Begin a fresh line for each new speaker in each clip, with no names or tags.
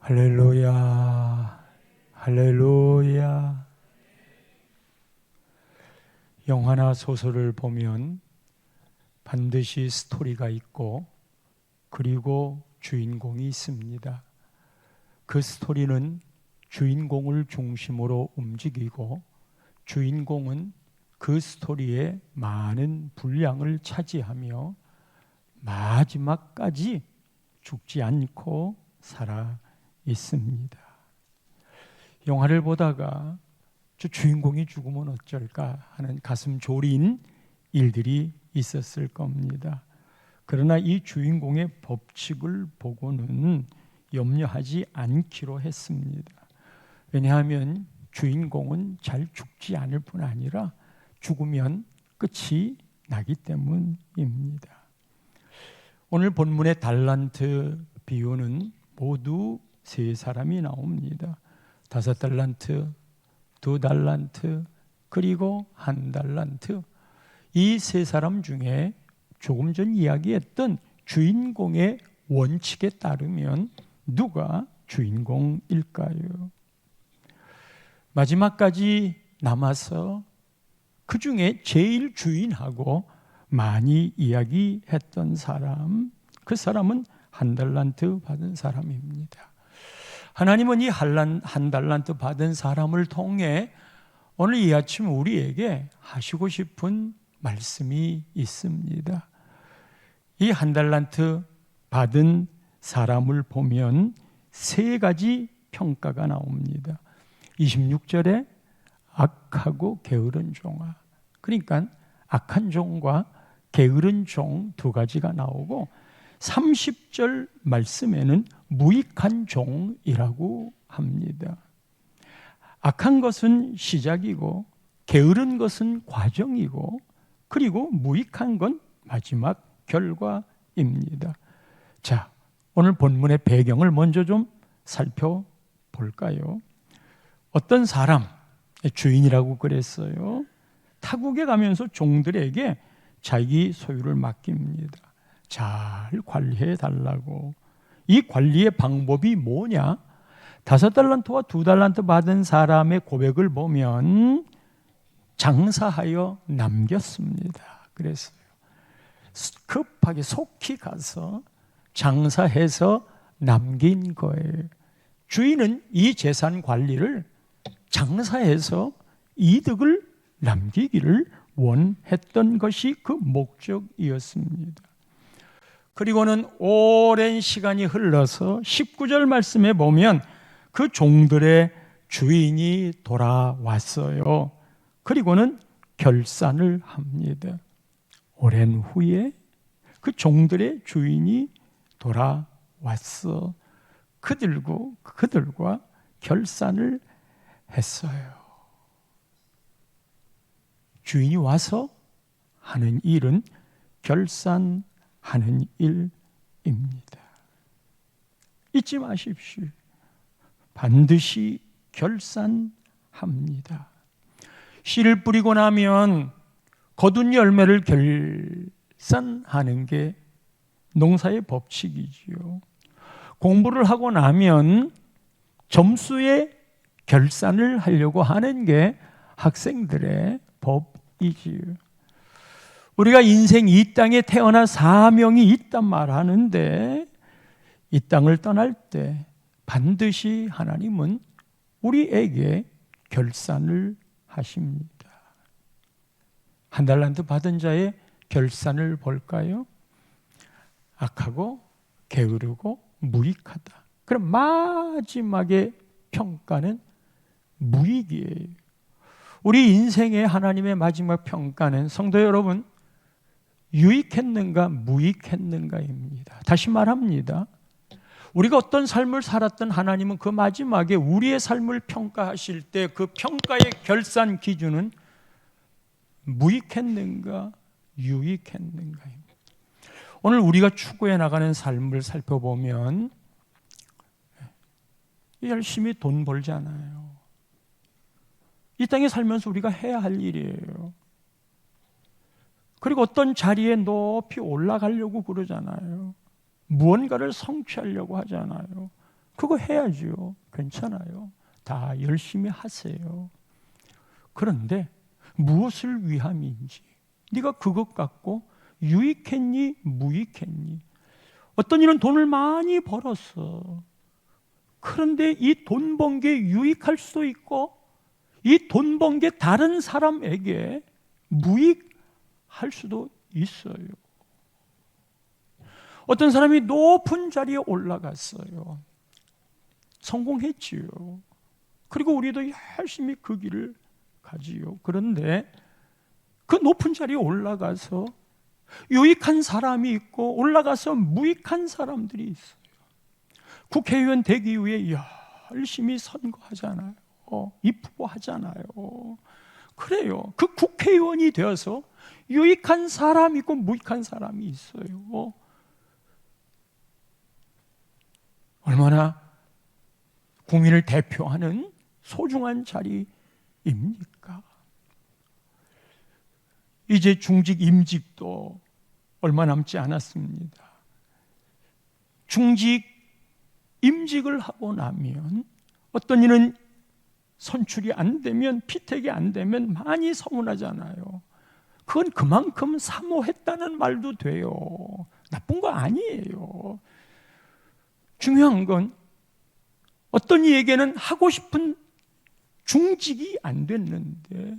할렐루야, 할렐루야. 영화나 소설을 보면 반드시 스토리가 있고 그리고 주인공이 있습니다. 그 스토리는 주인공을 중심으로 움직이고 주인공은 그 스토리의 많은 분량을 차지하며 마지막까지 죽지 않고 살아 있습니다. 영화를 보다가 저 주인공이 죽으면 어쩔까 하는 가슴 졸인 일들이 있었을 겁니다. 그러나 이 주인공의 법칙을 보고는 염려하지 않기로 했습니다. 왜냐하면 주인공은 잘 죽지 않을 뿐 아니라 죽으면 끝이 나기 때문입니다. 오늘 본문의 달란트 비유는 모두 세 사람이 나옵니다. 5달란트, 2달란트, 그리고 1달란트. 이 세 사람 중에 조금 전 이야기했던 주인공의 원칙에 따르면 누가 주인공일까요? 마지막까지 남아서 그 중에 제일 주인하고 많이 이야기했던 사람, 그 사람은 1달란트 받은 사람입니다. 하나님은 이 1달란트 받은 사람을 통해 오늘 이 아침 우리에게 하시고 싶은 말씀이 있습니다. 이 1달란트 받은 사람을 보면 세 가지 평가가 나옵니다. 26절에 악하고 게으른 종아, 그러니까 악한 종과 게으른 종 두 가지가 나오고 30절 말씀에는 무익한 종이라고 합니다. 악한 것은 시작이고 게으른 것은 과정이고 그리고 무익한 건 마지막 결과입니다. 자, 오늘 본문의 배경을 먼저 좀 살펴볼까요? 어떤 사람, 주인이라고 그랬어요. 타국에 가면서 종들에게 자기 소유를 맡깁니다. 잘 관리해 달라고. 이 관리의 방법이 뭐냐? 5달란트와 2달란트 받은 사람의 고백을 보면 장사하여 남겼습니다. 그랬어요. 급하게 속히 가서 장사해서 남긴 거예요. 주인은 이 재산 관리를 장사해서 이득을 남기기를 원했던 것이 그 목적이었습니다. 그리고는 오랜 시간이 흘러서 19절 말씀에 보면 그 종들의 주인이 돌아왔어요. 그리고는 결산을 합니다. 오랜 후에 그 종들의 주인이 돌아왔어. 그들과 결산을 했어요. 주인이 와서 하는 일은 결산하는 일입니다. 잊지 마십시오. 반드시 결산합니다. 씨를 뿌리고 나면 거둔 열매를 결산하는 게 농사의 법칙이지요. 공부를 하고 나면 점수의 결산을 하려고 하는 게 학생들의 법이지요. 우리가 인생 이 땅에 태어나 사명이 있단 말하는데 이 땅을 떠날 때 반드시 하나님은 우리에게 결산을 하십니다. 1달란트 받은 자의 결산을 볼까요? 악하고 게으르고 무익하다. 그럼 마지막에 평가는 무익이에요. 우리 인생의 하나님의 마지막 평가는 성도 여러분, 유익했는가 무익했는가입니다. 다시 말합니다. 우리가 어떤 삶을 살았던 하나님은 그 마지막에 우리의 삶을 평가하실 때 그 평가의 결산 기준은 무익했는가 유익했는가입니다. 오늘 우리가 추구해 나가는 삶을 살펴보면 열심히 돈 벌잖아요. 이 땅에 살면서 우리가 해야 할 일이에요. 그리고 어떤 자리에 높이 올라가려고 그러잖아요. 무언가를 성취하려고 하잖아요. 그거 해야죠. 괜찮아요. 다 열심히 하세요. 그런데 무엇을 위함인지, 네가 그것 갖고 유익했니 무익했니? 어떤 이는 돈을 많이 벌었어. 그런데 이 돈 번 게 유익할 수도 있고 이 돈 번 게 다른 사람에게 무익할 수도 있어요. 어떤 사람이 높은 자리에 올라갔어요. 성공했지요. 그리고 우리도 열심히 그 길을 가지요. 그런데 그 높은 자리에 올라가서 유익한 사람이 있고 올라가서 무익한 사람들이 있어요. 국회의원 되기 위해 열심히 선거하잖아요. 입후보 하잖아요. 그래요. 그 국회의원이 되어서 유익한 사람이 있고 무익한 사람이 있어요. 얼마나 국민을 대표하는 소중한 자리입니까? 이제 중직 임직도 얼마 남지 않았습니다. 중직 임직을 하고 나면 어떤 이는 선출이 안 되면, 피택이 안 되면 많이 서운하잖아요. 그건 그만큼 사모했다는 말도 돼요. 나쁜 거 아니에요. 중요한 건 어떤 이에게는 하고 싶은 중직이 안 됐는데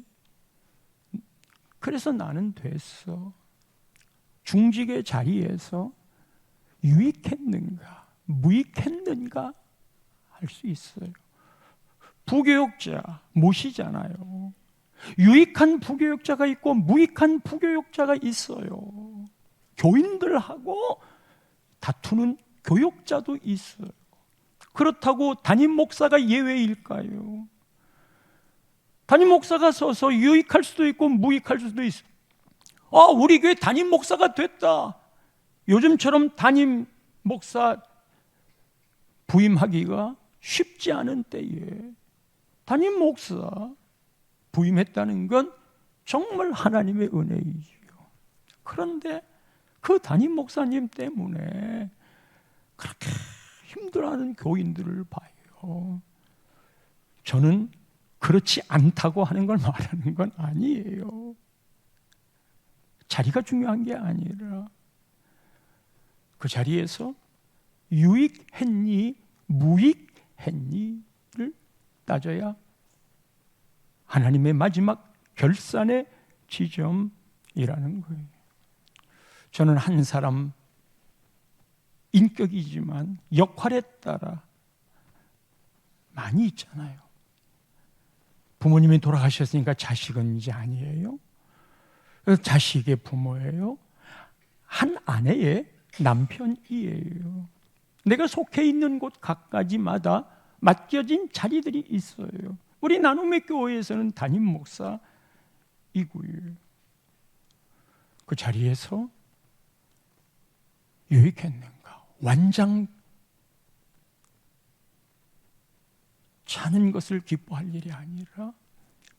그래서 나는 됐어. 중직의 자리에서 유익했는가 무익했는가 할 수 있어요. 부교육자 모시잖아요. 유익한 부교육자가 있고 무익한 부교육자가 있어요. 교인들하고 다투는 교육자도 있어요. 그렇다고 담임 목사가 예외일까요? 담임 목사가 서서 유익할 수도 있고 무익할 수도 있어요. 우리 교회 담임 목사가 됐다. 요즘처럼 담임 목사 부임하기가 쉽지 않은 때에 담임 목사 부임했다는 건 정말 하나님의 은혜이지요. 그런데 그 담임 목사님 때문에 그렇게 힘들어하는 교인들을 봐요. 저는 그렇지 않다고 하는 걸 말하는 건 아니에요. 자리가 중요한 게 아니라 그 자리에서 유익했니 무익했니를 따져야 하나님의 마지막 결산의 지점이라는 거예요. 저는 한 사람 인격이지만 역할에 따라 많이 있잖아요. 부모님이 돌아가셨으니까 자식은 이제 아니에요. 자식의 부모예요. 한 아내의 남편이에요. 내가 속해 있는 곳 각가지마다 맡겨진 자리들이 있어요. 우리 나눔의 교회에서는 담임 목사이고요. 그 자리에서 유익했는가? 완장 차는 것을 기뻐할 일이 아니라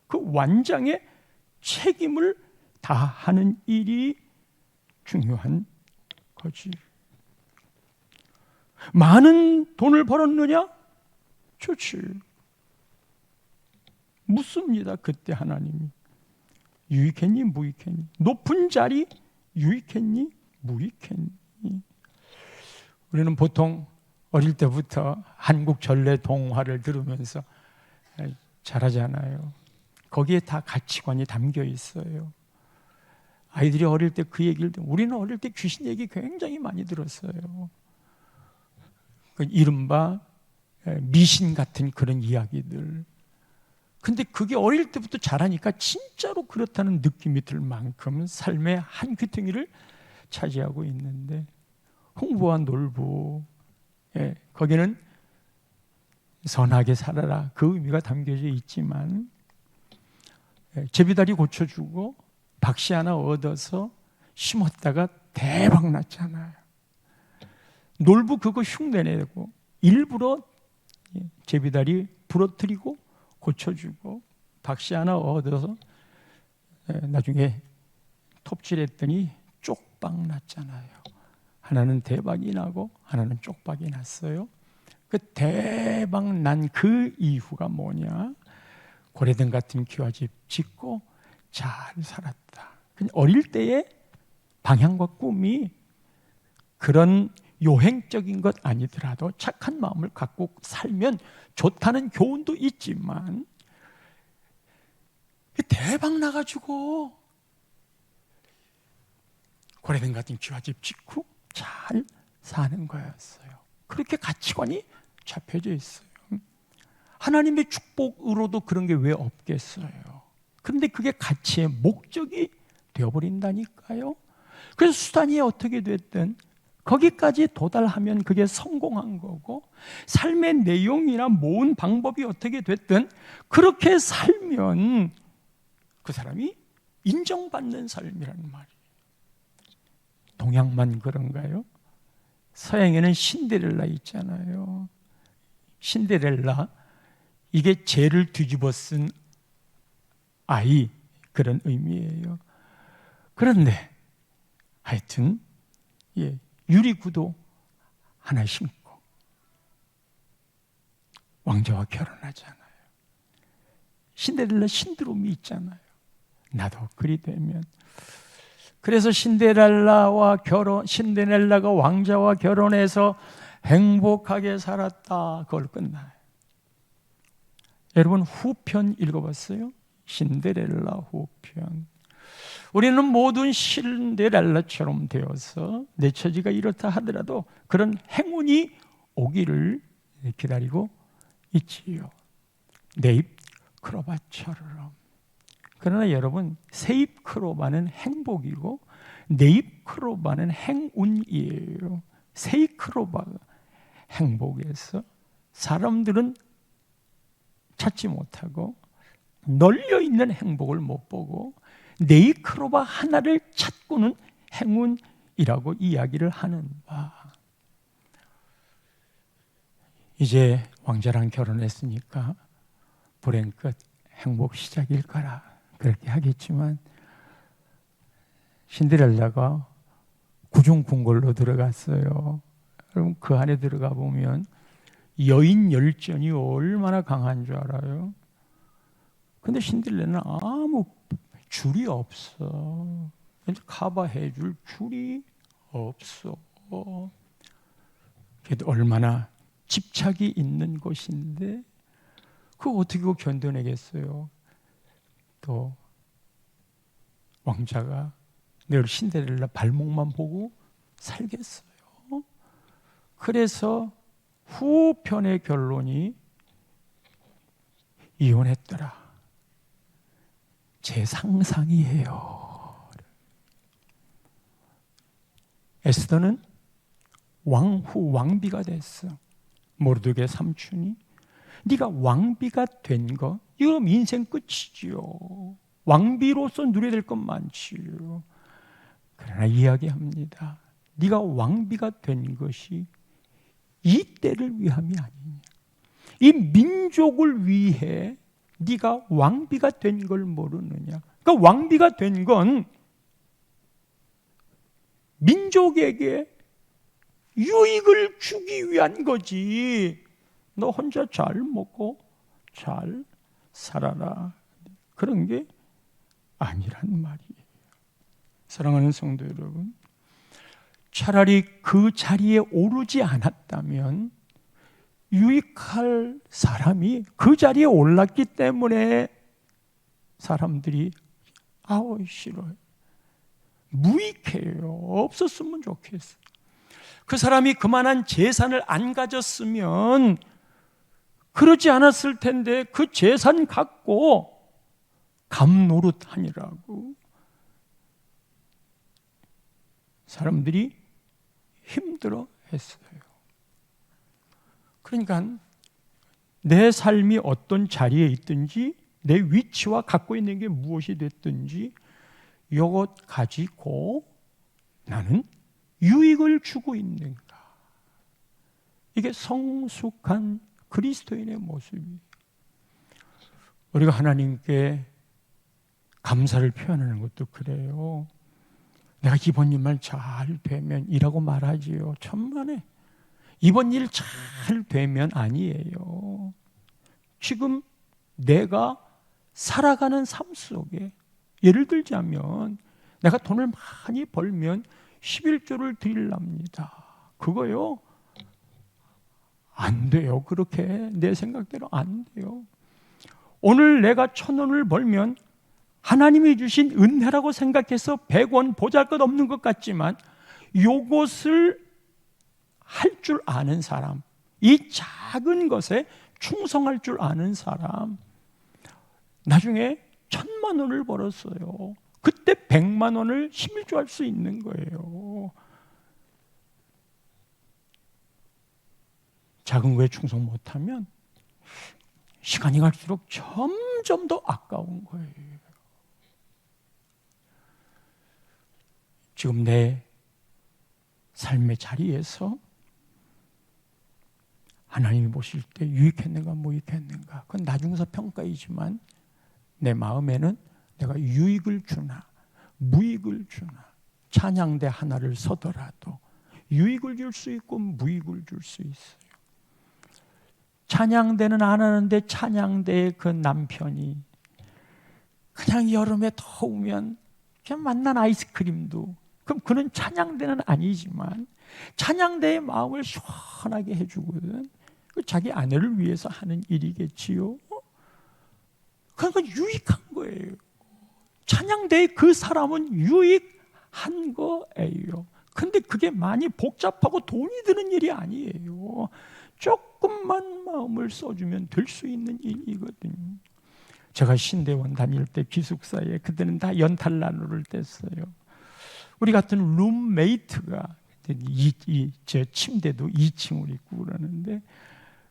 그 완장의 책임을 다하는 일이 중요한 거지. 많은 돈을 벌었느냐? 좋지. 묻습니다. 그때 하나님이 유익했니 무익했니? 높은 자리 유익했니 무익했니? 우리는 보통 어릴 때부터 한국 전래 동화를 들으면서 자라잖아요. 거기에 다 가치관이 담겨 있어요. 아이들이 어릴 때 그 얘기를 우리는 어릴 때 귀신 얘기 굉장히 많이 들었어요. 그 이른바 미신 같은 그런 이야기들. 근데 그게 어릴 때부터 자라니까 진짜로 그렇다는 느낌이 들 만큼 삶의 한 귀퉁이를 차지하고 있는데 흥부와 놀부, 거기는 선하게 살아라 그 의미가 담겨져 있지만 제비다리 고쳐주고 박씨 하나 얻어서 심었다가 대박 났잖아요. 놀부 그거 흉내내고 일부러 제비다리 부러뜨리고 고쳐주고 박씨 하나 얻어서 나중에 톱질했더니 쪽박 났잖아요. 하나는 대박이 나고 하나는 쪽박이 났어요. 그 대박 난 그 이후가 뭐냐? 고레등 같은 기와집 짓고 잘 살았다. 어릴 때의 방향과 꿈이 그런 요행적인 것 아니더라도 착한 마음을 갖고 살면 좋다는 교훈도 있지만 대박 나가지고 고레등 같은 기와집 짓고 잘 사는 거였어요. 그렇게 가치관이 잡혀져 있어요. 하나님의 축복으로도 그런 게 왜 없겠어요? 그런데 그게 가치의 목적이 되어버린다니까요. 그래서 수단이 어떻게 됐든 거기까지 도달하면 그게 성공한 거고, 삶의 내용이나 모은 방법이 어떻게 됐든 그렇게 살면 그 사람이 인정받는 삶이라는 말이에요. 동양만 그런가요? 서양에는 신데렐라 있잖아요. 신데렐라, 이게 죄를 뒤집어 쓴 아이, 그런 의미예요. 그런데 하여튼 유리구두 하나 신고 왕자와 결혼하잖아요. 신데렐라 신드롬이 있잖아요. 나도 그리 되면. 그래서 신데렐라가 왕자와 결혼해서 행복하게 살았다. 그걸 끝나요. 여러분 후편 읽어봤어요? 신데렐라 후편. 우리는 모든 신데렐라처럼 되어서 내 처지가 이렇다 하더라도 그런 행운이 오기를 기다리고 있지요. 네잎크로바처럼. 그러나 여러분, 세잎크로바는 행복이고 네잎크로바는 행운이에요. 세잎크로바가 행복에서 사람들은 찾지 못하고 널려있는 행복을 못 보고 네잎크로바 하나를 찾고는 행운이라고 이야기를 하는 바. 이제 왕자랑 결혼했으니까 불행 끝 행복 시작일 거라 그렇게 하겠지만, 신데렐라가 구중궁궐로 들어갔어요. 여러분 그 안에 들어가 보면 여인 열전이 얼마나 강한 줄 알아요? 근데 신데렐라는 아무 줄이 없어. 커버해 줄 줄이 없어. 그래도 얼마나 집착이 있는 곳인데 그거 어떻게 견뎌내겠어요? 또 왕자가 늘 신데렐라 발목만 보고 살겠어요. 그래서 후편의 결론이 이혼했더라. 제 상상이에요. 에스더는 왕비가 됐어. 모르드게 삼촌이 네가 왕비가 된 거, 이거 인생 끝이지요. 왕비로서 누려야 될 것 많지요. 그러나 이야기합니다. 네가 왕비가 된 것이 이 때를 위함이 아니냐. 이 민족을 위해 네가 왕비가 된 걸 모르느냐. 그러니까 왕비가 된 건 민족에게 유익을 주기 위한 거지. 너 혼자 잘 먹고 잘 살아라, 그런 게 아니란 말이에요. 사랑하는 성도 여러분, 차라리 그 자리에 오르지 않았다면 유익할 사람이 그 자리에 올랐기 때문에 사람들이 싫어요. 무익해요. 없었으면 좋겠어요. 그 사람이 그만한 재산을 안 가졌으면 그러지 않았을 텐데 그 재산 갖고 감노릇하니라고 사람들이 힘들어 했어요. 그러니까 내 삶이 어떤 자리에 있든지 내 위치와 갖고 있는 게 무엇이 됐든지 이것 가지고 나는 유익을 주고 있는가. 이게 성숙한 그리스도인의 모습이에요. 우리가 하나님께 감사를 표현하는 것도 그래요. 내가 이번 일만 잘 되면 이라고 말하지요. 천만에 이번 일 잘 되면 아니에요. 지금 내가 살아가는 삶 속에 예를 들자면 내가 돈을 많이 벌면 11조를 드리랍니다. 그거요? 안 돼요. 그렇게 내 생각대로 안 돼요. 오늘 내가 1,000원을 벌면 하나님이 주신 은혜라고 생각해서 100원 보잘것없는 것 같지만 요것을 할 줄 아는 사람, 이 작은 것에 충성할 줄 아는 사람, 나중에 1,000만 원을 벌었어요. 그때 100만 원을 11조 할 수 있는 거예요. 작은 거에 충성 못하면 시간이 갈수록 점점 더 아까운 거예요. 지금 내 삶의 자리에서 하나님이 보실 때 유익했는가 무익했는가, 그건 나중에서 평가이지만 내 마음에는 내가 유익을 주나 무익을 주나, 찬양대 하나를 서더라도 유익을 줄 수 있고 무익을 줄 수 있어요. 찬양대는 안 하는데 찬양대의 그 남편이 그냥 여름에 더우면 그냥 맛난 아이스크림도, 그럼 그는 찬양대는 아니지만 찬양대의 마음을 시원하게 해주거든. 자기 아내를 위해서 하는 일이겠지요. 그러니까 유익한 거예요. 찬양대의 그 사람은 유익한 거예요. 근데 그게 많이 복잡하고 돈이 드는 일이 아니에요. 조금만 마음을 써주면 될 수 있는 일이거든요. 제가 신대원 다닐 때 기숙사에, 그때는 다 연탈 나누를 뗐어요. 우리 같은 룸메이트가 제 침대도 2층으로 있고 그러는데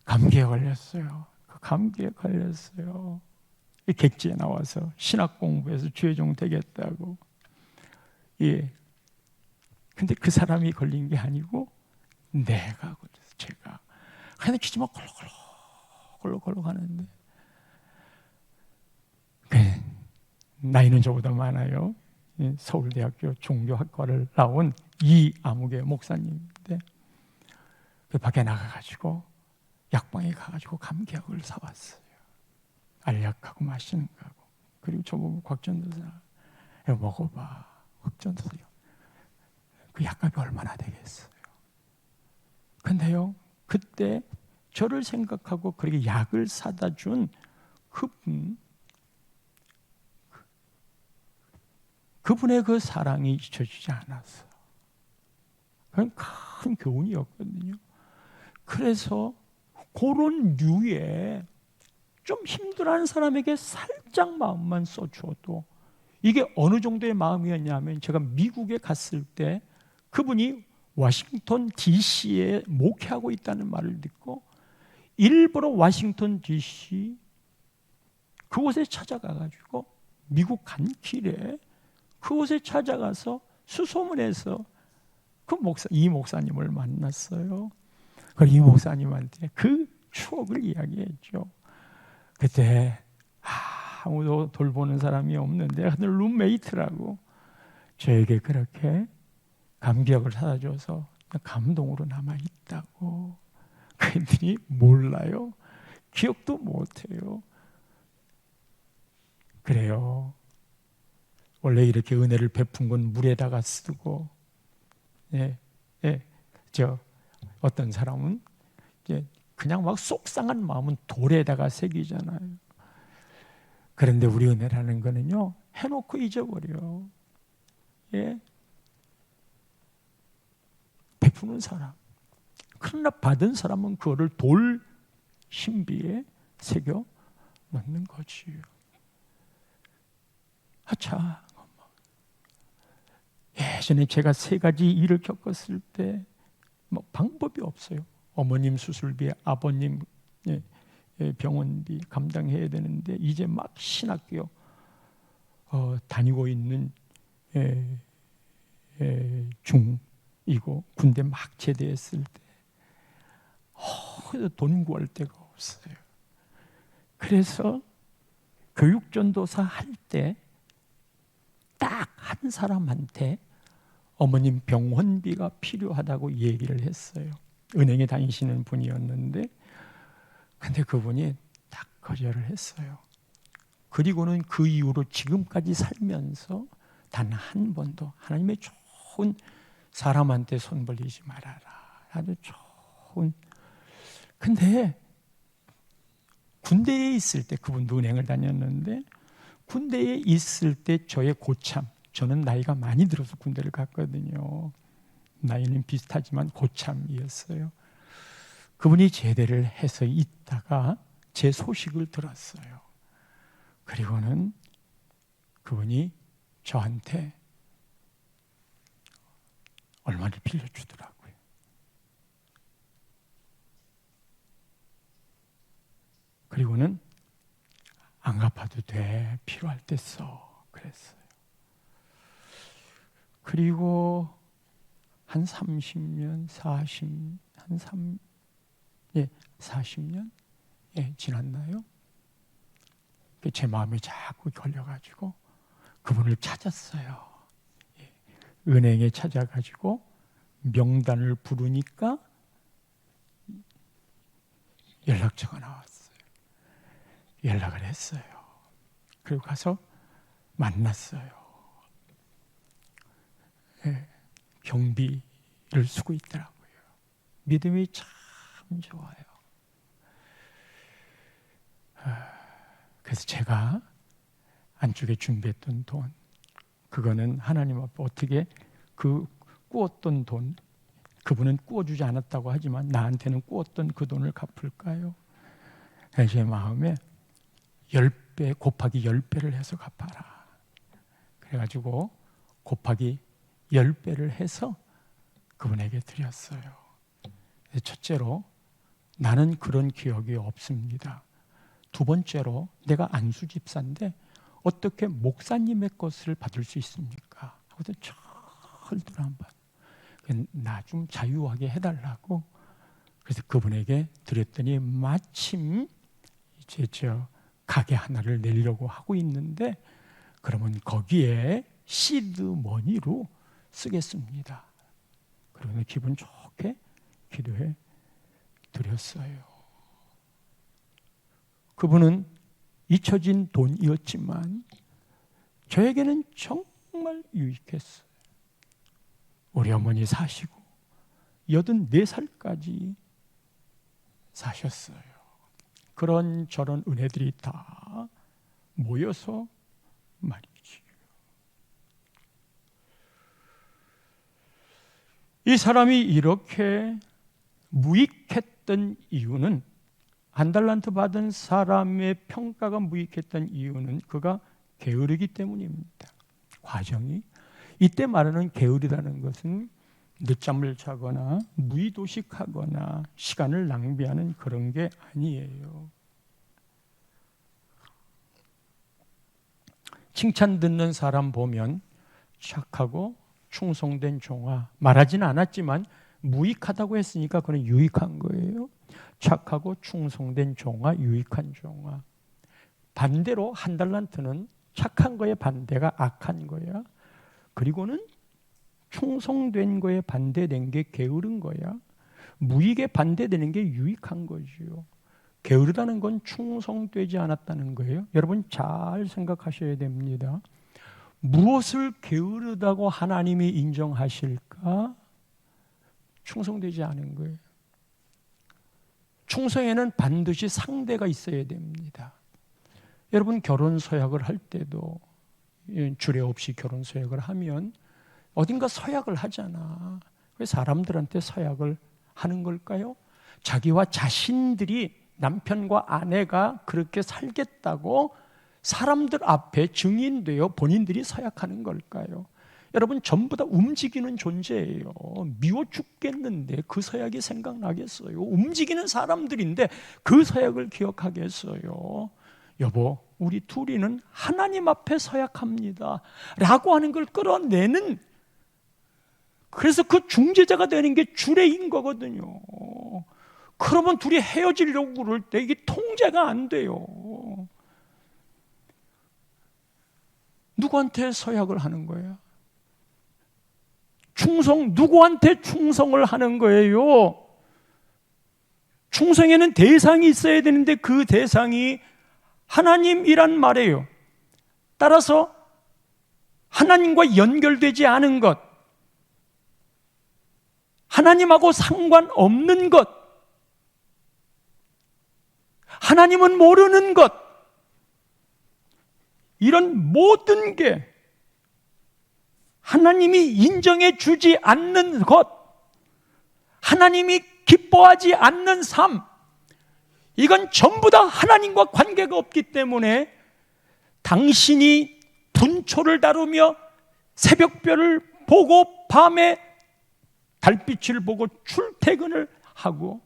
감기에 걸렸어요. 감기에 걸렸어요. 객지에 나와서 신학 공부해서 죄종 되겠다고. 예. 근데 그 사람이 걸린 게 아니고 내가 걸렸어요. 제가. 그냥 기지막 걸럭걸럭 하는데 나이는 저보다 많아요. 서울대학교 종교학과를 나온 이아무개 목사님인데 그 밖에 나가가지고 약방에 가가지고 감기약을 사왔어요. 알약하고 마시는 거하고. 그리고 저보고 곽전도사 먹어봐. 곽전도사 그 약값이 얼마나 되겠어요. 근데요, 그때 저를 생각하고 그렇게 약을 사다 준 그분의 그 사랑이 잊혀지지 않았어. 그건 큰 교훈이었거든요. 그래서 그런 류의 좀 힘들어하는 사람에게 살짝 마음만 써줘도, 이게 어느 정도의 마음이었냐면, 제가 미국에 갔을 때 그분이 워싱턴 DC에 목회하고 있다는 말을 듣고 일부러 워싱턴 DC 그곳에 찾아가가지고 미국 간 길에 그곳에 찾아가서 수소문해서 이 목사님을 만났어요. 그리고 이 목사님한테 그 추억을 이야기했죠. 그때 아무도 돌보는 사람이 없는데 하여튼 룸메이트라고 저에게 그렇게 감기약을 사다 줘서 감동으로 남아있다고. 그들이 몰라요. 기억도 못해요. 그래요. 원래 이렇게 은혜를 베푼 건 물에다가 쓰고, 어떤 사람은 그냥 막 속상한 마음은 돌에다가 새기잖아요. 그런데 우리 은혜라는 거는요, 해놓고 잊어버려. 베푸는 사람. 그러나 받은 사람은 그거를 돌 신비에 새겨 놓는 거지요. 예전에 제가 3가지 일을 겪었을 때 방법이 없어요. 어머님 수술비, 아버님 병원비 감당해야 되는데 이제 막 신학교 다니고 있는 중이고 군대 막 제대했을 때 돈 구할 데가 없어요. 그래서 교육전도사 할 때 딱 한 사람한테 어머님 병원비가 필요하다고 얘기를 했어요. 은행에 다니시는 분이었는데, 근데 그분이 딱 거절을 했어요. 그리고는 그 이후로 지금까지 살면서 단 한 번도 하나님의 좋은 사람한테 손 벌리지 말아라, 아주 좋은. 근데 군대에 있을 때, 그분도 은행을 다녔는데 군대에 있을 때 저의 고참, 저는 나이가 많이 들어서 군대를 갔거든요. 나이는 비슷하지만 고참이었어요. 그분이 제대를 해서 있다가 제 소식을 들었어요. 그리고는 그분이 저한테 얼마를 빌려주더라고요. 그리고는 안 갚아도 돼, 필요할 때 써, 그랬어요. 그리고 한 30년, 40년 지났나요? 제 마음이 자꾸 걸려가지고 그분을 찾았어요. 은행에 찾아가지고 명단을 부르니까 연락처가 나왔어요. 연락을 했어요. 그리고 가서 만났어요. 경비를 쓰고 있더라고요. 믿음이 참 좋아요. 그래서 제가 안쪽에 준비했던 돈, 그거는 하나님 앞에 어떻게 그 꾸었던 돈, 그분은 꾸어주지 않았다고 하지만 나한테는 꾸었던 그 돈을 갚을까요? 제 마음에 10배 곱하기 10배를 해서 갚아라. 그래가지고 곱하기 10배를 해서 그분에게 드렸어요. 첫째로, 나는 그런 기억이 없습니다. 두 번째로, 내가 안수 집사인데 어떻게 목사님의 것을 받을 수 있습니까? 하고서 철들 한번 나 좀 자유하게 해달라고. 그래서 그분에게 드렸더니 마침 이제 저 가게 하나를 내려고 하고 있는데, 그러면 거기에 시드 머니로 쓰겠습니다. 그러면 기분 좋게 기도해 드렸어요. 그분은 잊혀진 돈이었지만 저에게는 정말 유익했어요. 우리 어머니 사시고 84살까지 사셨어요. 그런 저런 은혜들이 다 모여서 말이지. 이 사람이 이렇게 무익했던 이유는, 한 달란트 받은 사람의 평가가 무익했던 이유는 그가 게으르기 때문입니다. 과정이, 이때 말하는 게으르다는 것은 늦잠을 자거나 무의도식하거나 시간을 낭비하는 그런 게 아니에요. 칭찬 듣는 사람 보면 착하고 충성된 종아, 말하지는 않았지만 무익하다고 했으니까 그건 유익한 거예요. 착하고 충성된 종아, 유익한 종아. 반대로 한 달란트는 착한 거에 반대가 악한 거야. 그리고는 충성된 거에 반대된 게 게으른 거야. 무익에 반대되는 게 유익한 거지요. 게으르다는 건 충성되지 않았다는 거예요. 여러분 잘 생각하셔야 됩니다. 무엇을 게으르다고 하나님이 인정하실까? 충성되지 않은 거예요. 충성에는 반드시 상대가 있어야 됩니다. 여러분 결혼 서약을 할 때도 주례 없이 결혼 서약을 하면 어딘가 서약을 하잖아. 왜 사람들한테 서약을 하는 걸까요? 자기와 자신들이, 남편과 아내가 그렇게 살겠다고 사람들 앞에 증인되어 본인들이 서약하는 걸까요? 여러분 전부 다 움직이는 존재예요. 미워 죽겠는데 그 서약이 생각나겠어요? 움직이는 사람들인데 그 서약을 기억하겠어요? 여보, 우리 둘이는 하나님 앞에 서약합니다 라고 하는 걸 끌어내는, 그래서 그 중재자가 되는 게 주례인 거거든요. 그러면 둘이 헤어지려고 그럴 때 이게 통제가 안 돼요. 누구한테 서약을 하는 거예요? 누구한테 충성을 하는 거예요? 충성에는 대상이 있어야 되는데 그 대상이 하나님이란 말이에요. 따라서 하나님과 연결되지 않은 것, 하나님하고 상관없는 것, 하나님은 모르는 것, 이런 모든 게 하나님이 인정해 주지 않는 것, 하나님이 기뻐하지 않는 삶, 이건 전부 다 하나님과 관계가 없기 때문에 당신이 분초를 다루며 새벽별을 보고 밤에 달빛을 보고 출퇴근을 하고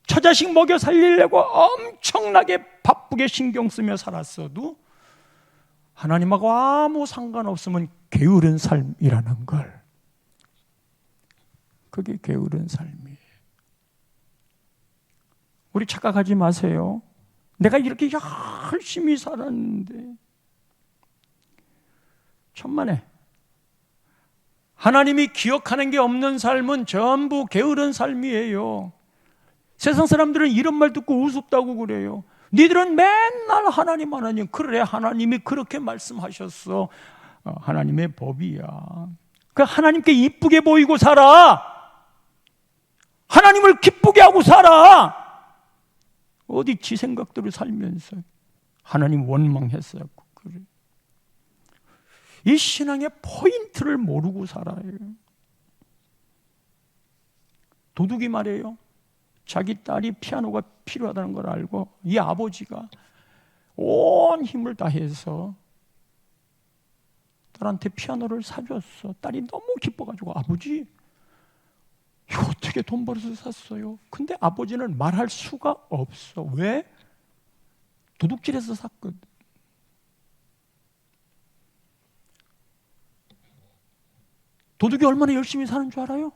처자식 먹여 살리려고 엄청나게 바쁘게 신경 쓰며 살았어도 하나님하고 아무 상관없으면 게으른 삶이라는 걸, 그게 게으른 삶이에요. 우리 착각하지 마세요. 내가 이렇게 열심히 살았는데, 천만에 하나님이 기억하는 게 없는 삶은 전부 게으른 삶이에요. 세상 사람들은 이런 말 듣고 우습다고 그래요. 니들은 맨날 하나님 하나님. 그래, 하나님이 그렇게 말씀하셨어. 하나님의 법이야. 그 하나님께 이쁘게 보이고 살아. 하나님을 기쁘게 하고 살아. 어디 지 생각대로 살면서 하나님 원망했어요. 그래. 이 신앙의 포인트를 모르고 살아요. 도둑이 말이에요. 자기 딸이 피아노가 필요하다는 걸 알고 이 아버지가 온 힘을 다해서 딸한테 피아노를 사줬어. 딸이 너무 기뻐가지고, 아버지 이거 어떻게 돈 벌어서 샀어요? 근데 아버지는 말할 수가 없어. 왜? 도둑질해서 샀거든. 도둑이 얼마나 열심히 사는 줄 알아요?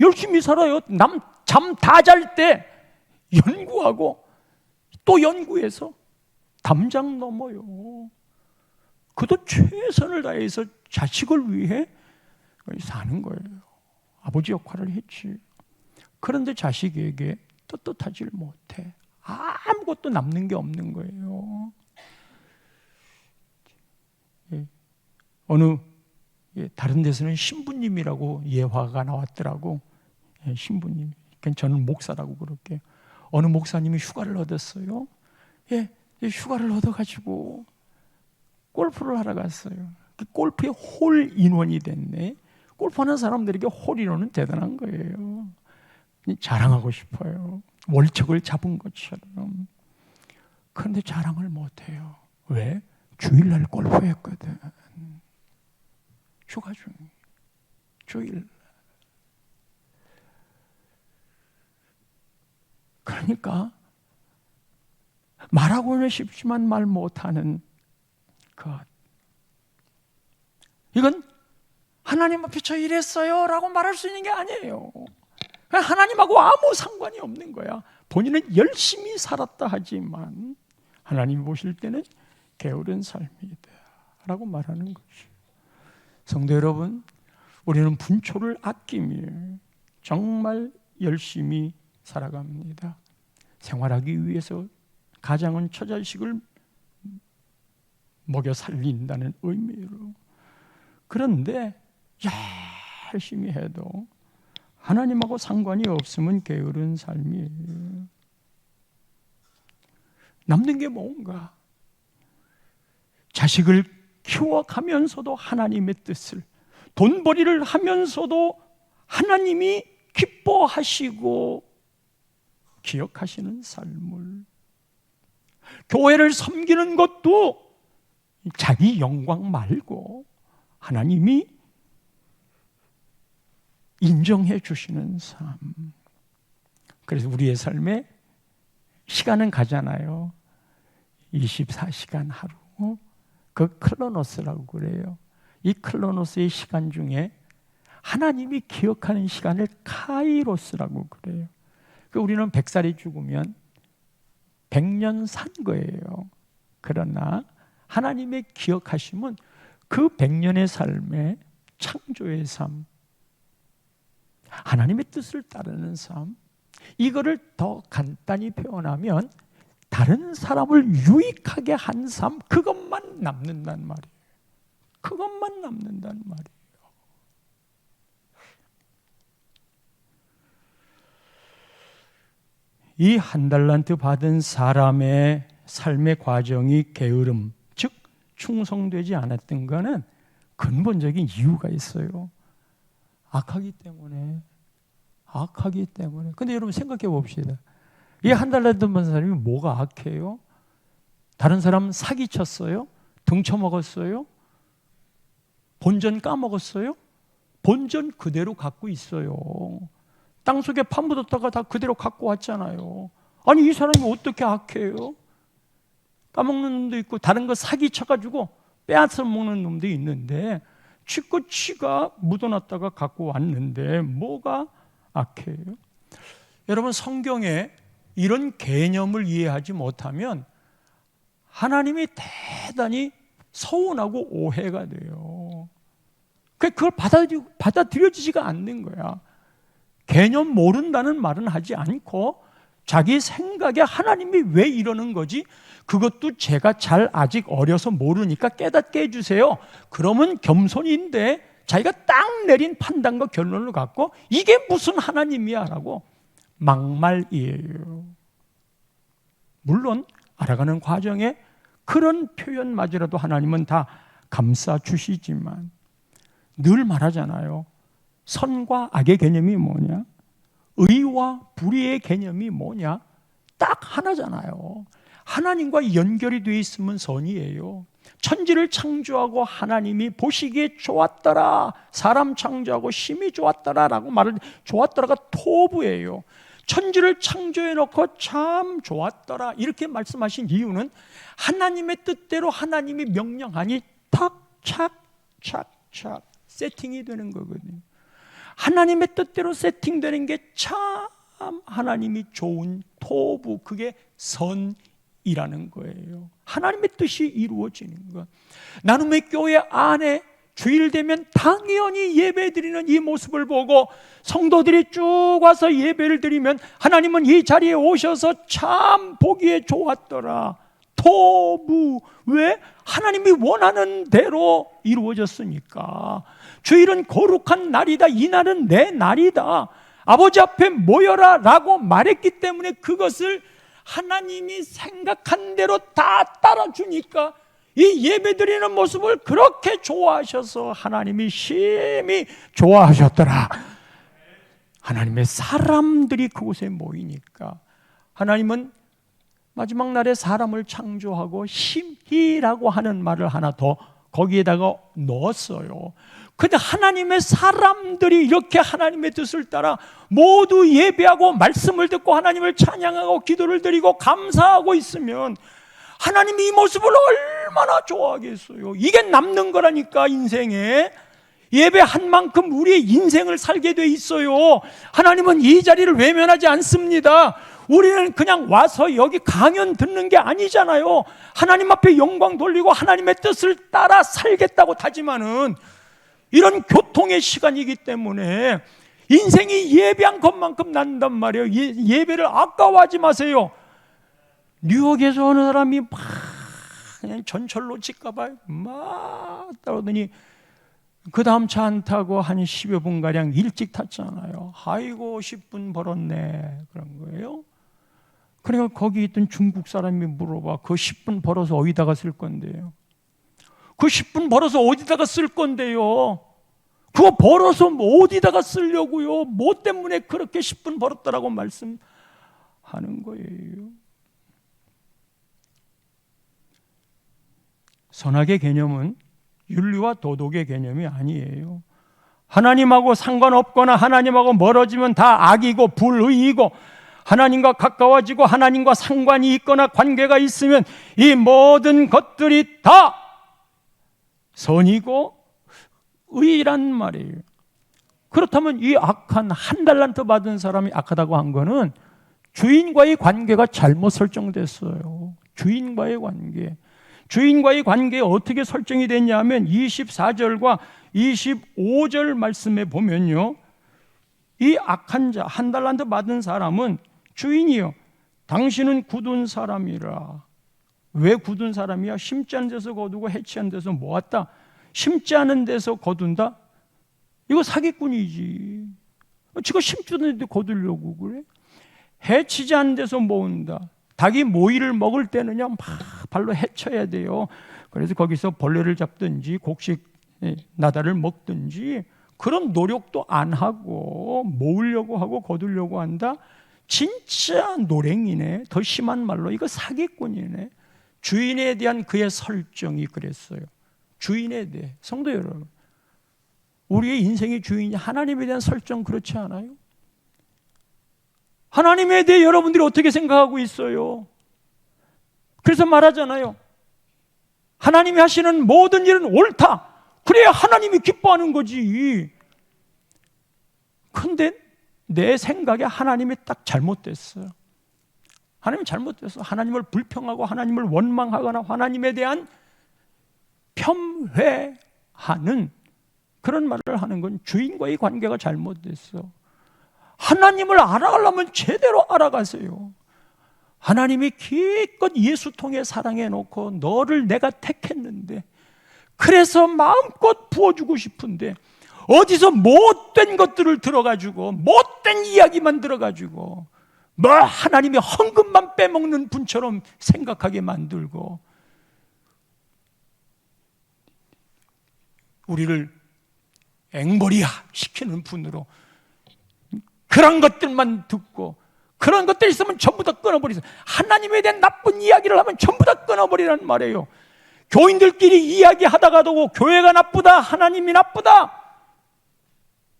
열심히 살아요. 남 잠 다 잘 때 연구하고 또 연구해서 담장 넘어요. 그도 최선을 다해서 자식을 위해 사는 거예요. 아버지 역할을 했지. 그런데 자식에게 떳떳하지를 못해. 아무것도 남는 게 없는 거예요. 어느 다른 데서는 신부님이라고 예화가 나왔더라고. 신부님. 그러니까 저는 목사라고 그럴게요. 어느 목사님이 휴가를 얻었어요. 휴가를 얻어가지고 골프를 하러 갔어요. 골프에 홀 인원이 됐네. 골프하는 사람들에게 홀 인원은 대단한 거예요. 자랑하고 싶어요. 월척을 잡은 것처럼. 그런데 자랑을 못해요. 왜? 주일날 골프했거든. 휴가 중. 주일. 그러니까 말하고는 싶지만 말 못하는 것. 이건 하나님 앞에 저 이랬어요 라고 말할 수 있는 게 아니에요. 하나님하고 아무 상관이 없는 거야. 본인은 열심히 살았다 하지만 하나님이 보실 때는 게으른 삶이다 라고 말하는 것이에요. 성도 여러분, 우리는 분초를 아끼며 정말 열심히 살아갑니다. 생활하기 위해서 가장은 처자식을 먹여 살린다는 의미로. 그런데 열심히 해도 하나님하고 상관이 없으면 게으른 삶이에요. 남는 게 뭔가? 자식을 키워가면서도 하나님의 뜻을, 돈벌이를 하면서도 하나님이 기뻐하시고 기억하시는 삶을, 교회를 섬기는 것도 자기 영광 말고 하나님이 인정해 주시는 삶. 그래서 우리의 삶에 시간은 가잖아요. 24시간 하루. 그 클로노스라고 그래요. 이 클로노스의 시간 중에 하나님이 기억하는 시간을 카이로스라고 그래요. 우리는 100살이 죽으면 100년 산 거예요. 그러나 하나님의 기억하심은 그 100년의 삶에 창조의 삶, 하나님의 뜻을 따르는 삶, 이거를 더 간단히 표현하면 다른 사람을 유익하게 한 삶, 그것만 남는단 말이에요. 그것만 남는단 말이에요. 이 한 달란트 받은 사람의 삶의 과정이 게으름, 즉 충성되지 않았던 것은 근본적인 이유가 있어요. 악하기 때문에. 근데 여러분 생각해 봅시다. 이 한 달란트 받은 사람이 뭐가 악해요? 다른 사람 사기쳤어요? 등쳐먹었어요? 본전 까먹었어요? 본전 그대로 갖고 있어요. 땅속에 파묻었다가 다 그대로 갖고 왔잖아요. 아니 이 사람이 어떻게 악해요? 까먹는 놈도 있고 다른 거 사기쳐가지고 빼앗아 먹는 놈도 있는데 지가 묻어놨다가 갖고 왔는데 뭐가 악해요? 여러분 성경에 이런 개념을 이해하지 못하면 하나님이 대단히 서운하고 오해가 돼요. 그걸 받아들여지지가 않는 거야. 개념 모른다는 말은 하지 않고 자기 생각에 하나님이 왜 이러는 거지? 그것도 제가 잘 아직 어려서 모르니까 깨닫게 해주세요. 그러면 겸손인데 자기가 딱 내린 판단과 결론을 갖고 이게 무슨 하나님이야 라고 막말이에요. 물론 알아가는 과정에 그런 표현마저라도 하나님은 다 감싸 주시지만 늘 말하잖아요. 선과 악의 개념이 뭐냐? 의와 불의의 개념이 뭐냐? 딱 하나잖아요. 하나님과 연결이 되어 있으면 선이에요. 천지를 창조하고 하나님이 보시기에 좋았더라. 사람 창조하고 심히 좋았더라 라고 말을, 좋았더라가 토부예요. 천지를 창조해 놓고 참 좋았더라 이렇게 말씀하신 이유는 하나님의 뜻대로 하나님이 명령하니 탁착착착 세팅이 되는 거거든요. 하나님의 뜻대로 세팅되는 게 참 하나님이 좋은 토부, 그게 선이라는 거예요. 하나님의 뜻이 이루어지는 것. 나눔의 교회 안에 주일 되면 당연히 예배드리는 이 모습을 보고 성도들이 쭉 와서 예배를 드리면 하나님은 이 자리에 오셔서 참 보기에 좋았더라. 토부. 왜? 하나님이 원하는 대로 이루어졌으니까. 주일은 거룩한 날이다. 이 날은 내 날이다. 아버지 앞에 모여라 라고 말했기 때문에 그것을 하나님이 생각한 대로 다 따라주니까 이 예배드리는 모습을 그렇게 좋아하셔서 하나님이 심히 좋아하셨더라. 하나님의 사람들이 그곳에 모이니까 하나님은 마지막 날에 사람을 창조하고 심히라고 하는 말을 하나 더 거기에다가 넣었어요. 근데 하나님의 사람들이 이렇게 하나님의 뜻을 따라 모두 예배하고 말씀을 듣고 하나님을 찬양하고 기도를 드리고 감사하고 있으면 하나님이 이 모습을 얼마나 좋아하겠어요. 이게 남는 거라니까. 인생에 예배한 만큼 우리의 인생을 살게 돼 있어요. 하나님은 이 자리를 외면하지 않습니다. 우리는 그냥 와서 여기 강연 듣는 게 아니잖아요. 하나님 앞에 영광 돌리고 하나님의 뜻을 따라 살겠다고 다짐하는 이런 교통의 시간이기 때문에 인생이 예배한 것만큼 난단 말이에요. 예배를 아까워하지 마세요. 뉴욕에서 어느 사람이 막 그냥 전철로 찍까봐 막 따라오더니 그 다음 차 안 타고 한 10여 분가량 일찍 탔잖아요. 아이고 10분 벌었네 그런 거예요. 그러니까 거기 있던 중국 사람이 물어봐. 그 10분 벌어서 어디다가 쓸 건데요? 그 10분 벌어서 어디다가 쓸 건데요? 그거 벌어서 어디다가 쓰려고요? 뭐 때문에 그렇게 10분 벌었다라고 말씀하는 거예요? 선악의 개념은 윤리와 도덕의 개념이 아니에요. 하나님하고 상관없거나 하나님하고 멀어지면 다 악이고 불의이고, 하나님과 가까워지고 하나님과 상관이 있거나 관계가 있으면 이 모든 것들이 다 선이고 의란 말이에요. 그렇다면 이 악한 한 달란트 받은 사람이 악하다고 한 거는 주인과의 관계가 잘못 설정됐어요. 주인과의 관계에 어떻게 설정이 됐냐면 24절과 25절 말씀에 보면요, 이 악한 자, 한 달란트 받은 사람은 주인이요, 당신은 굳은 사람이라. 왜 굳은 사람이야? 심지 않은 데서 거두고 해치 않은 데서 모았다. 심지 않은 데서 거둔다? 이거 사기꾼이지. 지가 심지 않은데 거두려고 그래? 해치지 않은 데서 모은다. 닭이 모이를 먹을 때는요, 막 발로 해쳐야 돼요. 그래서 거기서 벌레를 잡든지 곡식 나다를 먹든지 그런 노력도 안 하고 모으려고 하고 거두려고 한다? 진짜 노랭이네. 더 심한 말로 이거 사기꾼이네. 주인에 대한 그의 설정이 그랬어요. 주인에 대해. 성도 여러분, 우리의 인생의 주인이 하나님에 대한 설정 그렇지 않아요? 하나님에 대해 여러분들이 어떻게 생각하고 있어요? 그래서 말하잖아요. 하나님이 하시는 모든 일은 옳다. 그래야 하나님이 기뻐하는 거지. 근데 내 생각에 하나님이 딱 잘못됐어요. 하나님이 잘못됐어. 하나님을 불평하고 하나님을 원망하거나 하나님에 대한 폄훼하는 그런 말을 하는 건 주인과의 관계가 잘못됐어. 하나님을 알아가려면 제대로 알아가세요. 하나님이 기껏 예수 통해 사랑해 놓고 너를 내가 택했는데, 그래서 마음껏 부어주고 싶은데 어디서 못된 것들을 들어가지고 못된 이야기만 들어가지고 뭐 하나님이 헌금만 빼먹는 분처럼 생각하게 만들고 우리를 앵벌이야 시키는 분으로 그런 것들만 듣고 그런 것들 있으면 전부 다 끊어버리세요. 하나님에 대한 나쁜 이야기를 하면 전부 다 끊어버리라는 말이에요. 교인들끼리 이야기하다가도 교회가 나쁘다, 하나님이 나쁘다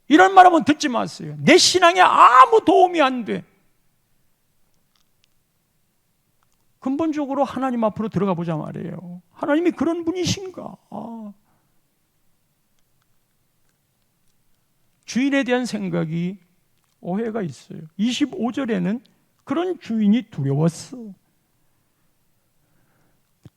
이런 말하면 듣지 마세요. 내 신앙에 아무 도움이 안 돼. 근본적으로 하나님 앞으로 들어가 보자 말이에요. 하나님이 그런 분이신가? 주인에 대한 생각이 오해가 있어요. 25절에는 그런 주인이 두려웠어.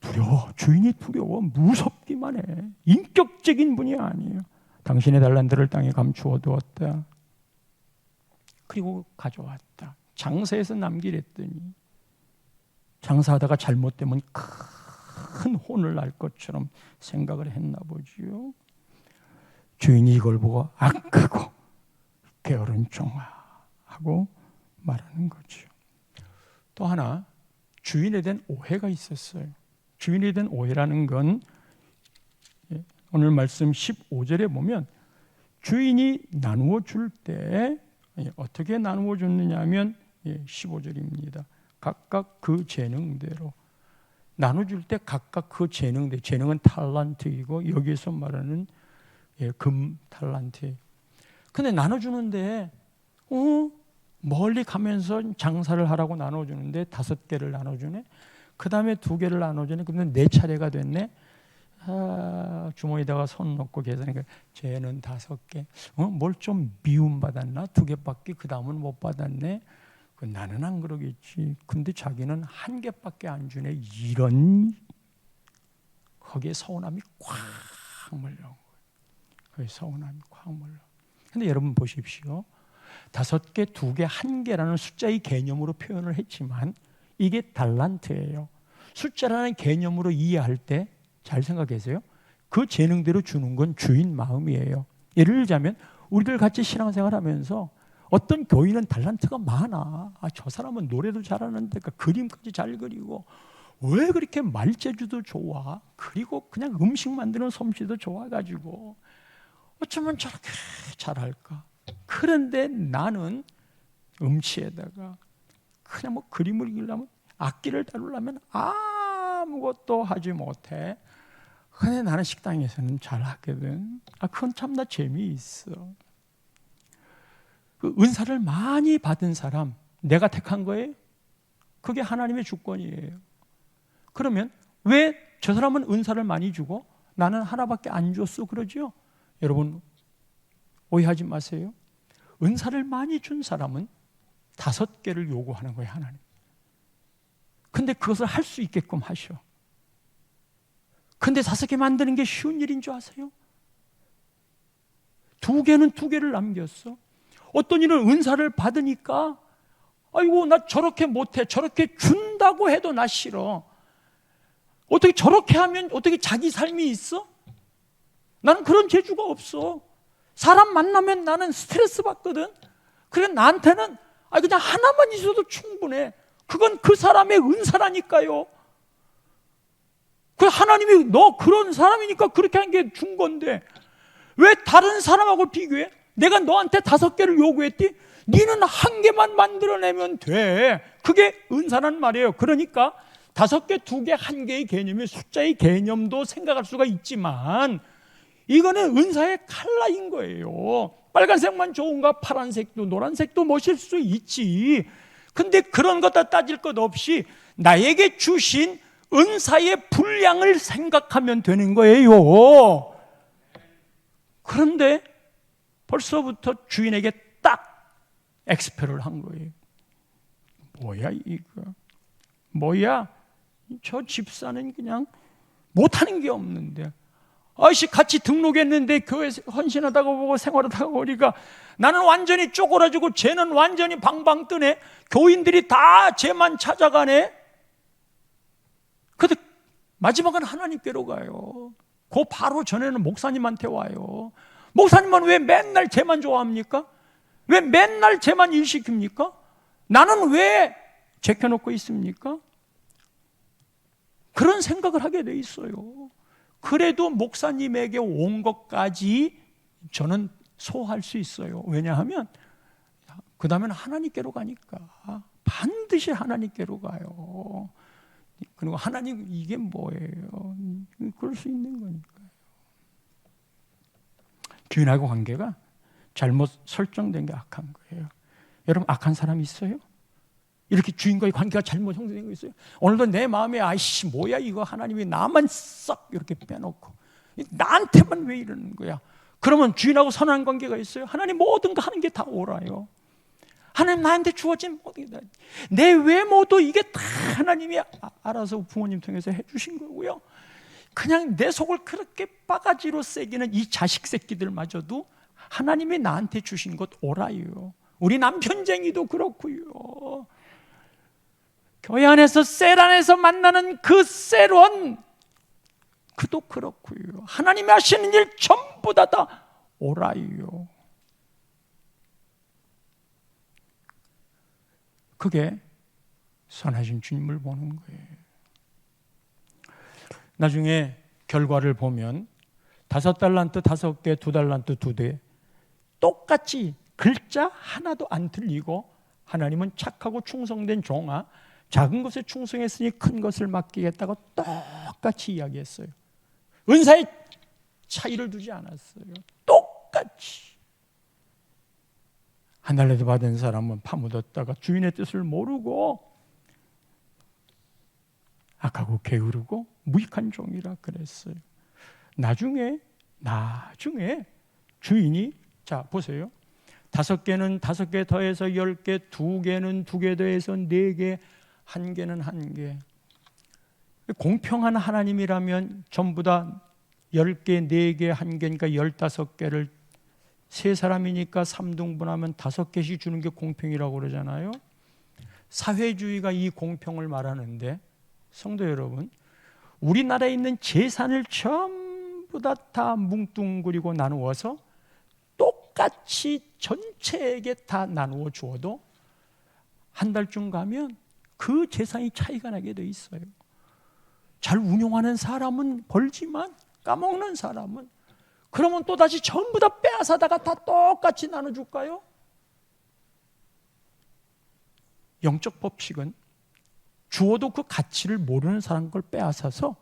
두려워. 주인이 두려워. 무섭기만 해. 인격적인 분이 아니에요. 당신의 달란트를 땅에 감추어 두었다. 그리고 가져왔다. 장사해서 남기랬더니 장사하다가 잘못되면 큰 혼을 날 것처럼 생각을 했나 보지요. 주인이 이걸 보고 악하고 게으른 종아 하고 말하는 거죠. 또 하나, 주인에 대한 오해가 있었어요. 주인에 대한 오해라는 건 오늘 말씀 15절에 보면 주인이 나누어 줄 때 어떻게 나누어 줬느냐 하면 15절입니다. 각각 그 재능대로 나눠줄 때 각각 그 재능대로, 재능은 탈란트이고 여기에서 말하는 금 탈란트. 근데 나눠주는데 멀리 가면서 장사를 하라고 나눠주는데 5개를 나눠주네. 그 다음에 2개를 나눠주네. 그러면 4차례가 됐네. 주머니에다가 손 넣고 계산하니까 쟤는 5개. 뭘 좀 미움받았나? 2개밖에 그 다음은 못 받았네. 나는 안 그러겠지. 근데 자기는 1개밖에 안 주네. 이런, 거기에 서운함이 꽉 몰려온 거예요. 거기에 서운함이 꽉 몰려. 근데 여러분 보십시오. 5개, 2개, 1개라는 숫자의 개념으로 표현을 했지만 이게 달란트예요. 숫자라는 개념으로 이해할 때 잘 생각하세요. 그 재능대로 주는 건 주인 마음이에요. 예를 들자면 우리들 같이 신앙생활하면서 어떤 교인은 달란트가 많아. 저 사람은 노래도 잘하는데 그림까지 잘 그리고 왜 그렇게 말재주도 좋아? 그리고 그냥 음식 만드는 솜씨도 좋아가지고 어쩌면 저렇게 잘할까? 그런데 나는 음치에다가 그냥 뭐 그림을 그리려면 악기를 다루려면 아무것도 하지 못해. 근데 나는 식당에서는 잘 하거든. 그건 참나 재미있어. 그 은사를 많이 받은 사람, 내가 택한 거예요? 그게 하나님의 주권이에요. 그러면 왜 저 사람은 은사를 많이 주고 나는 하나밖에 안 줬어? 그러죠? 여러분 오해하지 마세요. 은사를 많이 준 사람은 5개를 요구하는 거예요, 하나님. 근데 그것을 할 수 있게끔 하셔. 근데 5개 만드는 게 쉬운 일인 줄 아세요? 2개는 2개를 남겼어. 어떤 이는 은사를 받으니까 아이고 나 저렇게 못해, 저렇게 준다고 해도 나 싫어. 어떻게 저렇게 하면 어떻게 자기 삶이 있어? 나는 그런 재주가 없어. 사람 만나면 나는 스트레스 받거든. 그래 나한테는 그냥 하나만 있어도 충분해. 그건 그 사람의 은사라니까요. 그 하나님이 너 그런 사람이니까 그렇게 한 게 준 건데 왜 다른 사람하고 비교해? 내가 너한테 5개를 요구했지? 니는 1개만 만들어내면 돼. 그게 은사란 말이에요. 그러니까 5개, 2개, 1개의 개념이 숫자의 개념도 생각할 수가 있지만 이거는 은사의 칼라인 거예요. 빨간색만 좋은가? 파란색도 노란색도 멋일 수 있지. 근데 그런 것 다 따질 것 없이 나에게 주신 은사의 분량을 생각하면 되는 거예요. 그런데 벌써부터 주인에게 딱 엑스표를 한 거예요. 뭐야 이거? 뭐야? 저 집사는 그냥 못하는 게 없는데 아이씨 같이 등록했는데 교회 헌신하다가 보고 생활하다가 보니까 나는 완전히 쪼그라지고 쟤는 완전히 방방 뜨네. 교인들이 다 쟤만 찾아가네. 근데 마지막은 하나님께로 가요. 그 바로 전에는 목사님한테 와요. 목사님은 왜 맨날 쟤만 좋아합니까? 왜 맨날 쟤만 일시킵니까? 나는 왜 제껴놓고 있습니까? 그런 생각을 하게 돼 있어요. 그래도 목사님에게 온 것까지 저는 소화할 수 있어요. 왜냐하면 그 다음에는 하나님께로 가니까 반드시 하나님께로 가요. 그리고 하나님 이게 뭐예요? 그럴 수 있는 거니까요. 주인하고 관계가 잘못 설정된 게 악한 거예요. 여러분 악한 사람 있어요? 이렇게 주인과의 관계가 잘못 형성된 거 있어요? 오늘도 내 마음에 아이씨 뭐야 이거 하나님이 나만 썩 이렇게 빼놓고 나한테만 왜 이러는 거야? 그러면 주인하고 선한 관계가 있어요? 하나님 모든 거 하는 게 다 옳아요. 하나님 나한테 주어진 모든 게 다 내 외모도 이게 다 하나님이 알아서 부모님 통해서 해주신 거고요. 그냥 내 속을 그렇게 바가지로 새기는 이 자식 새끼들마저도 하나님이 나한테 주신 것 옳아요. 우리 남편쟁이도 그렇고요. 교회 안에서 셀 안에서 만나는 그 셀원 그도 그렇고요. 하나님이 하시는 일 전부 다 옳아요. 그게 선하신 주님을 보는 거예요. 나중에 결과를 보면 5달란트 5개, 2달란트 2대 똑같이 글자 하나도 안 틀리고 하나님은 착하고 충성된 종아 작은 것에 충성했으니 큰 것을 맡기겠다고 똑같이 이야기했어요. 은사의 차이를 두지 않았어요. 똑같이. 한 달라도 받은 사람은 파묻었다가 주인의 뜻을 모르고 악하고 게으르고 무익한 종이라 그랬어요. 나중에 주인이 자 보세요. 5개는 5개 더해서 10개, 2개는 2개 더해서 4개, 1개는 1개. 공평한 하나님이라면 전부 다 10개, 4개, 1개니까 15개를 세 사람이니까 3등분하면 5개씩 주는 게 공평이라고 그러잖아요. 사회주의가 이 공평을 말하는데 성도 여러분, 우리나라에 있는 재산을 전부 다 뭉뚱그리고 나누어서 똑같이 전체에게 다 나누어 주어도 한 달쯤 가면 그 재산이 차이가 나게 돼 있어요. 잘 운용하는 사람은 벌지만 까먹는 사람은 그러면 또다시 전부 다 빼앗아다가 다 똑같이 나눠줄까요? 영적 법칙은 주어도 그 가치를 모르는 사람 걸 빼앗아서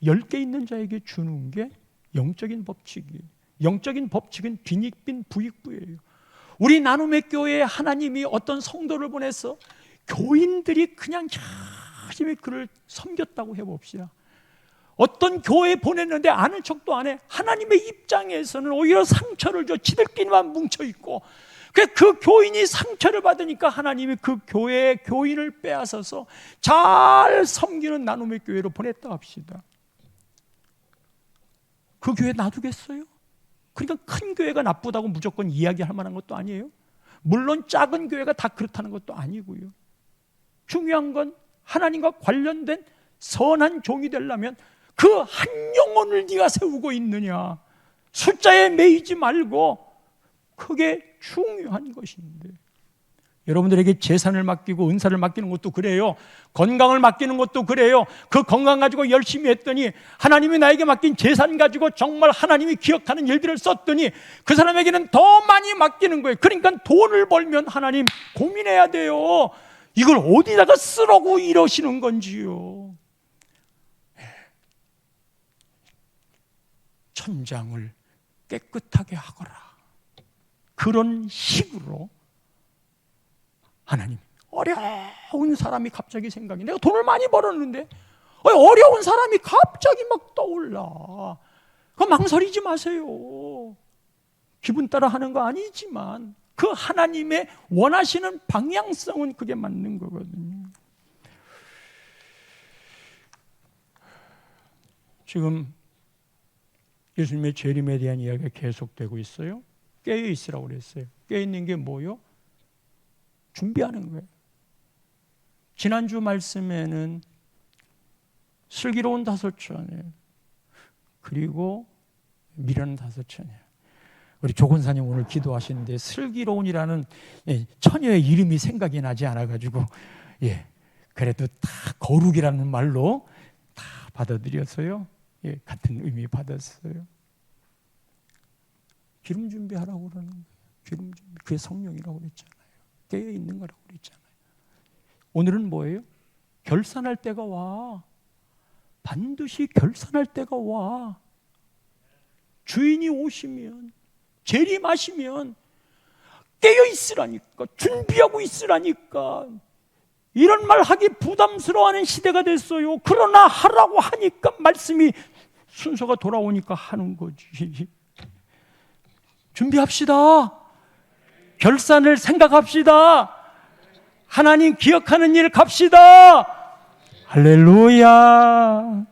10개 있는 자에게 주는 게 영적인 법칙이에요. 영적인 법칙은 빈익빈 부익부예요. 우리 나눔의 교회에 하나님이 어떤 성도를 보내서 교인들이 그냥 열심히 그를 섬겼다고 해봅시다. 어떤 교회에 보냈는데 아는 척도 안 해. 하나님의 입장에서는 오히려 상처를 줘. 지들끼리만 뭉쳐있고 그 교인이 상처를 받으니까 하나님이 그 교회의 교인을 빼앗아서 잘 섬기는 나눔의 교회로 보냈다 합시다. 그 교회 놔두겠어요? 그러니까 큰 교회가 나쁘다고 무조건 이야기할 만한 것도 아니에요. 물론 작은 교회가 다 그렇다는 것도 아니고요. 중요한 건 하나님과 관련된 선한 종이 되려면 그 한 영혼을 네가 세우고 있느냐, 숫자에 매이지 말고, 그게 중요한 것인데, 여러분들에게 재산을 맡기고 은사를 맡기는 것도 그래요. 건강을 맡기는 것도 그래요. 그 건강 가지고 열심히 했더니 하나님이 나에게 맡긴 재산 가지고 정말 하나님이 기억하는 일들을 썼더니 그 사람에게는 더 많이 맡기는 거예요. 그러니까 돈을 벌면 하나님 고민해야 돼요. 이걸 어디다가 쓰라고 이러시는 건지요. 천장을 깨끗하게 하거라. 그런 식으로 하나님, 어려운 사람이 갑자기 생각이, 내가 돈을 많이 벌었는데 어려운 사람이 갑자기 막 떠올라. 그거 망설이지 마세요. 기분 따라 하는 거 아니지만 그 하나님의 원하시는 방향성은 그게 맞는 거거든요. 지금 예수님의 재림에 대한 이야기가 계속되고 있어요. 깨어 있으라고 그랬어요. 깨어 있는 게 뭐요? 준비하는 거예요. 지난주 말씀에는 슬기로운 다섯천에, 그리고 미련한 다섯천에, 우리 조건사님 오늘 기도하시는데 슬기로운이라는 처녀의 이름이 생각이 나지 않아가지고, 그래도 다 거룩이라는 말로 다 받아들여서요, 같은 의미 받았어요. 기름 준비하라고 그러는 거예요. 기름 준비, 그게 성령이라고 그랬잖아요. 깨어 있는 거라고 그랬잖아요. 오늘은 뭐예요? 결산할 때가 와. 반드시 결산할 때가 와. 주인이 오시면, 재림하시면 깨어 있으라니까, 준비하고 있으라니까. 이런 말 하기 부담스러워하는 시대가 됐어요. 그러나 하라고 하니까 말씀이 순서가 돌아오니까 하는 거지. 준비합시다. 결산을 생각합시다. 하나님 기억하는 일 갑시다. 할렐루야.